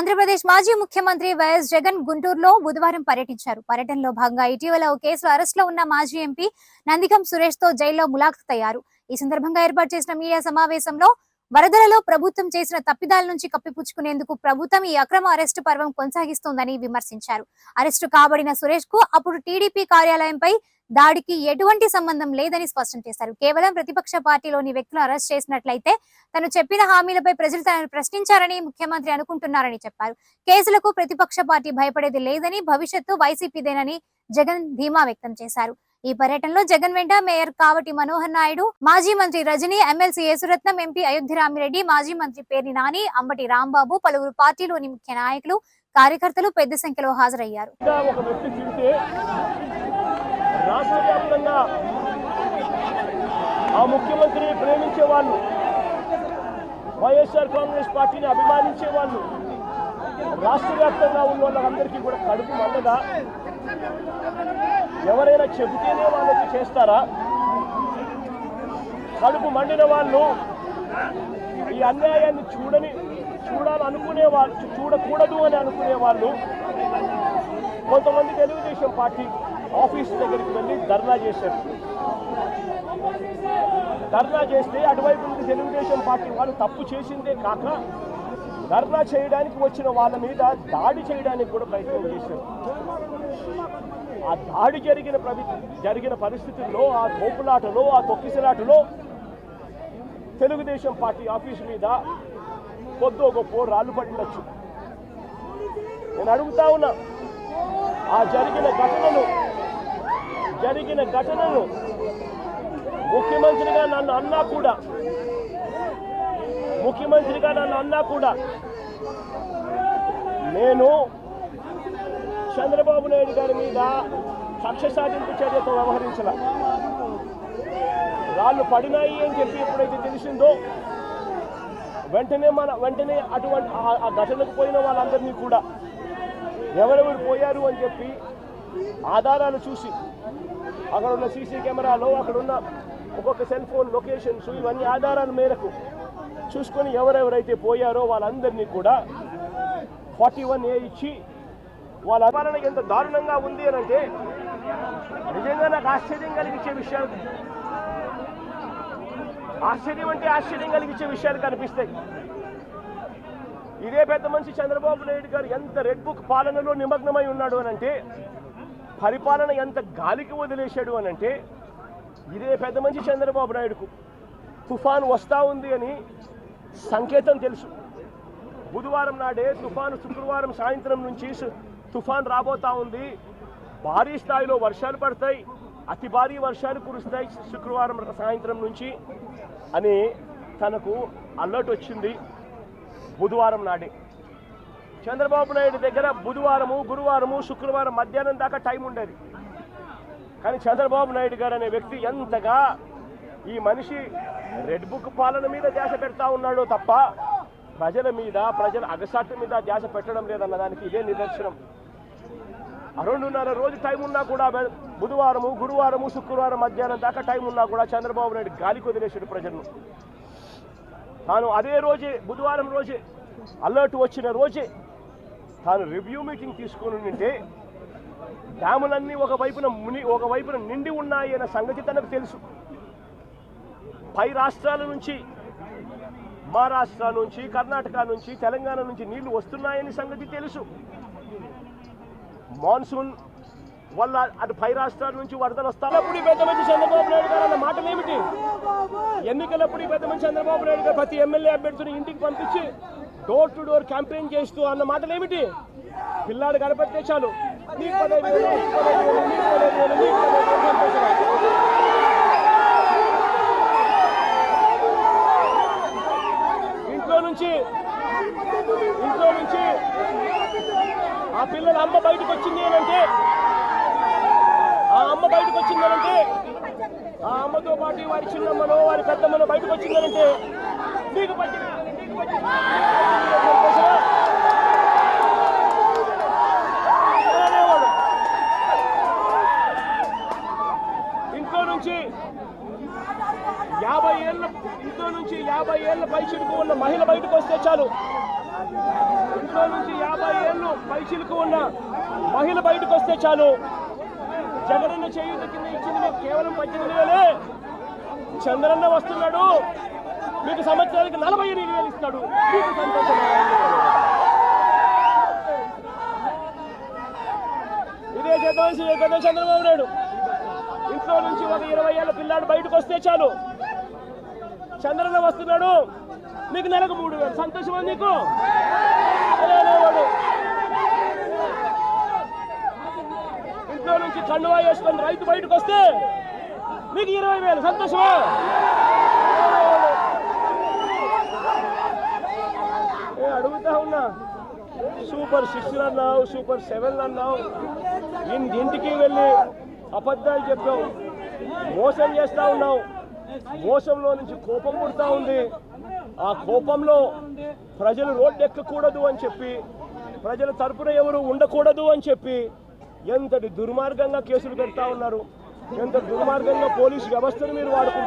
ఆంధ్రప్రదేశ్ మాజీ ముఖ్యమంత్రి వైఎస్ జగన్ గుంటూరులో బుధవారం పర్యటించారు. పర్యటనలో భాగంగా ఇటీవల ఓ కేసులో అరెస్టులో ఉన్న మాజీ ఎంపీ నందిగం సురేష్ తో జైల్లో ములాఖతయ్యారు. ఈ సందర్భంగా ఏర్పాటు చేసిన మీడియా సమావేశంలో వరదలలో ప్రభుత్వం చేసిన తప్పిదాల నుంచి కప్పిపుచ్చుకునేందుకు ప్రభుత్వం ఈ అక్రమ అరెస్టు పర్వం కొనసాగిస్తోందని విమర్శించారు. అరెస్టు కాబడిన సురేష్ కు అప్పుడు టీడీపీ కార్యాలయంపై దాడికి ఎటువంటి సంబంధం లేదని స్పష్టం చేశారు. కేవలం ప్రతిపక్ష పార్టీలోని వ్యక్తులు అరెస్ట్ చేసినట్లయితే తను చెప్పిన హామీలపై ప్రజలు తనను ప్రశ్నించారని ముఖ్యమంత్రి అనుకుంటున్నారని చెప్పారు. కేసులకు ప్రతిపక్ష పార్టీ భయపడేది లేదని, భవిష్యత్తు వైసీపీదేనని జగన్ ధీమా వ్యక్తం చేశారు. ఈ పర్యటనలో జగన్ వెంట మేయర్ కావటి మనోహర్ నాయుడు, మాజీ మంత్రి రజనీ, ఎమ్మెల్సీ యేసురత్నం, ఎంపీ అయోధ్య రామిరెడ్డి, మాజీ మంత్రి పేర్ని నాని, అంబటి రాంబాబు, పలువురు పార్టీలోని ముఖ్య నాయకులు, కార్యకర్తలు పెద్ద సంఖ్యలో హాజరయ్యారు. రాష్ట్ర వ్యాప్తంగా ఆ ముఖ్యమంత్రిని ప్రేమించే వాళ్ళు, వైఎస్ఆర్ కాంగ్రెస్ పార్టీని అభిమానించే వాళ్ళు, రాష్ట్ర వ్యాప్తంగా ఉన్న వాళ్ళందరికీ కూడా కడుపు మండదా? ఎవరైనా చెబితేనే వాళ్ళకి చేస్తారా? కడుపు మండిన వాళ్ళు, ఈ అన్యాయాన్ని చూడాలనుకునే వాళ్ళు, చూడకూడదు అని అనుకునే వాళ్ళు కొంతమంది తెలుగుదేశం పార్టీ ఆఫీస్ దగ్గరికి వెళ్ళి ధర్నా చేశారు. ధర్నా చేస్తే అటువైపు నుంచి తెలుగుదేశం పార్టీ వాళ్ళు తప్పు చేసిందే కాక ధర్నా చేయడానికి వచ్చిన వాళ్ళ మీద దాడి చేయడానికి కూడా ప్రయత్నం చేశారు. ఆ దాడి జరిగిన పరిస్థితుల్లో, ఆ తోపులాటలో, ఆ తొక్కిసలాటలో తెలుగుదేశం పార్టీ ఆఫీసు మీద కొద్దో గొప్ప రాళ్ళు పడిండొచ్చు. నేను అడుగుతా ఉన్నా, ఆ జరిగిన ఘటనను ముఖ్యమంత్రిగా నన్ను అన్నా కూడా నేను చంద్రబాబు నాయుడు గారి మీద కక్ష సాధింపు చర్యతో వ్యవహరించాల. రాళ్ళు పడినాయి అని చెప్పి ఎప్పుడైతే తెలిసిందో వెంటనే అటువంటి ఆ ఘటనకు పోయిన వాళ్ళందరినీ కూడా ఎవరెవరు పోయారు అని చెప్పి ఆధారాలు చూసి, అక్కడ ఉన్న సీసీ కెమెరాలో, అక్కడ ఉన్న ఒక్కొక్క సెల్ ఫోన్ లొకేషన్స్, ఇవన్నీ ఆధారాల మేరకు చూసుకొని ఎవరెవరైతే పోయారో వాళ్ళందరినీ కూడా 41A ఇచ్చి వాళ్ళ అభిమానం ఎంత దారుణంగా ఉంది అని అంటే నిజంగా నాకు ఆశ్చర్యం కలిగించే విషయాలు కనిపిస్తాయి. ఇదే పెద్ద మనిషి చంద్రబాబు నాయుడు గారు ఎంత రెడ్ బుక్ పాలనలో నిమగ్నమై ఉన్నాడు అనంటే, పరిపాలన ఎంత గాలికి వదిలేశాడు అనంటే, ఇదే పెద్ద మనిషి చంద్రబాబు నాయుడుకు తుఫాను వస్తూ ఉంది అని సంకేతం తెలుసు. బుధవారం నాడే తుఫాను, శుక్రవారం సాయంత్రం నుంచి తుఫాను రాబోతా ఉంది, భారీ స్థాయిలో వర్షాలు పడతాయి, అతి భారీ వర్షాలు కురుస్తాయి శుక్రవారం సాయంత్రం నుంచి అని తనకు అలర్ట్ వచ్చింది. బుధవారం నాడే చంద్రబాబు నాయుడు దగ్గర బుధవారము, గురువారము, శుక్రవారం మధ్యాహ్నం దాకా టైం ఉండేది. కానీ చంద్రబాబు నాయుడు గారు అనే వ్యక్తి ఎంతగా ఈ మనిషి రెడ్ బుక్ పాలన మీద ధ్యాస పెడతా ఉన్నాడో తప్ప ప్రజల అగసాట్ల మీద ధ్యాస పెట్టడం లేదన్న దానికి ఇదే నిదర్శనం. 2.5 రోజు టైం ఉన్నా కూడా, బుధవారము, గురువారము, శుక్రవారం మధ్యాహ్నం దాకా టైం ఉన్నా కూడా చంద్రబాబు నాయుడు గాలికి వదిలేశాడు ప్రజలను. తాను అదే రోజే, బుధవారం రోజే, అలర్ట్ వచ్చిన రోజే తాను రివ్యూ మీటింగ్ తీసుకుని ఉంటే డ్యాములన్నీ ఒకవైపున నిండి ఉన్నాయి అన్న సంగతి తనకు తెలుసు. పై రాష్ట్రాల నుంచి, మహారాష్ట్ర నుంచి, కర్ణాటక నుంచి, తెలంగాణ నుంచి నీళ్లు వస్తున్నాయని సంగతి తెలుసు. మాన్సూన్ వల్ల అటు పై రాష్ట్రాల నుంచి వరదలు వస్తానప్పుడు పెద్ద మంచి చంద్రబాబు నాయుడు గారు అన్న మాటలు ఏమిటి? ఎన్నికలప్పుడు పెద్ద మంచి చంద్రబాబు నాయుడు గారు ప్రతి ఎమ్మెల్యే అభ్యర్థిని ఇంటికి పంపించి డోర్ టు డోర్ క్యాంపెయిన్ చేస్తూ అన్న మాటలు ఏమిటి? పిల్లాడు గడపడితే చాలు, ఇంట్లో నుంచి ఆ పిల్లల అమ్మ బయటకు వచ్చింది అంటే, ఆ అమ్మతో పాటు వారి చిన్నమ్మనో, వారి పెద్దమ్మనో బయటకు వచ్చిందనంటే నీకు ఇంట్లో నుంచి 50 ఏళ్ల పైచిడుకు ఉన్న మహిళ బయటకు వస్తే చాలు, ఇంట్లో నుంచి పైచిలకు ఉన్న మహిళ బయటకు వస్తే చాలు, జగనన్న చేయూత కింద ఇచ్చింది మీకు కేవలం 18,000. చంద్రన్న వస్తున్నాడు, మీకు సంవత్సరానికి 48,000 ఇస్తాడు. మీకు సంతోషమా? ఇదే చేద్దాం చంద్రబాబు నాయుడు. ఇంట్లో నుంచి ఒక 20 ఏళ్ల పిల్లాడు బయటకు వస్తే చాలు, చంద్రన్న వస్తున్నాడు, మీకు నెలకు 3,000. సంతోషమా నీకు? ఇంట్లో నుంచి కండువా వేసుకొని రైతు బయటకు వస్తే మీకు 20,000. సంతోషమా? అడుగుతా ఉన్నా, సూపర్ 6 అన్నావు, సూపర్ 7 అన్నావు, ఇంటికి వెళ్ళి అబద్ధాలు చెప్పావు, మోసం చేస్తా ఉన్నావు. మోసంలో నుంచి కోపం పుడతా ఉంది. ఆ కోపంలో ప్రజలు రోడ్డు ఎక్కకూడదు అని చెప్పి, ప్రజల తరపున ఎవరు ఉండకూడదు అని చెప్పి ఎంతటి దుర్మార్గంగా కేసులు పెడతా ఉన్నారు, ఎంత దుర్మార్గంగా పోలీసు వ్యవస్థను మీరు వాడుకుంటారు.